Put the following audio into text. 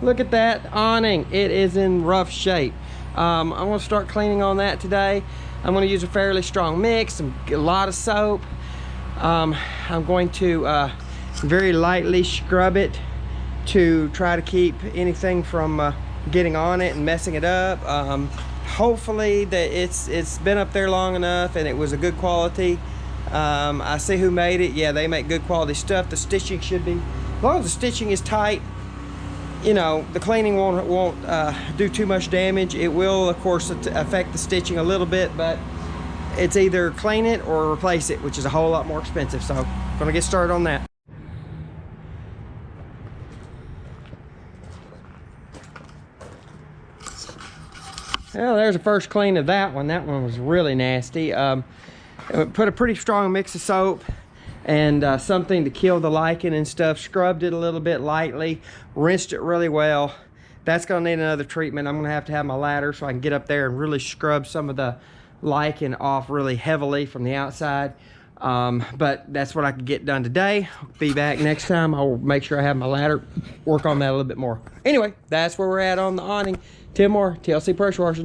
look at that awning. It is in rough shape. I'm gonna start cleaning on that today. I'm gonna use a fairly strong mix, a lot of soap. I'm going to very lightly scrub it to try to keep anything from getting on it and messing it up. Hopefully that it's been up there long enough and it was a good quality. I see who made it. Yeah, they make good quality stuff. The stitching should be, as long as the stitching is tight, you know, the cleaning won't do too much damage. It will, of course, affect the stitching a little bit, but it's either clean it or replace it, which is a whole lot more expensive. So I'm gonna get started on that. Well, there's the first clean of that one. That one was really nasty. Put a pretty strong mix of soap and something to kill the lichen and stuff. Scrubbed it a little bit lightly, rinsed it really well. That's gonna need another treatment. I'm gonna have to have my ladder so I can get up there and really scrub some of the lichen off really heavily from the outside. But that's what I can get done today. I'll be back next time. I'll make sure I have my ladder, work on that a little bit more. Anyway, that's where we're at on the awning. Tim Moore, TLC Pressure Washing.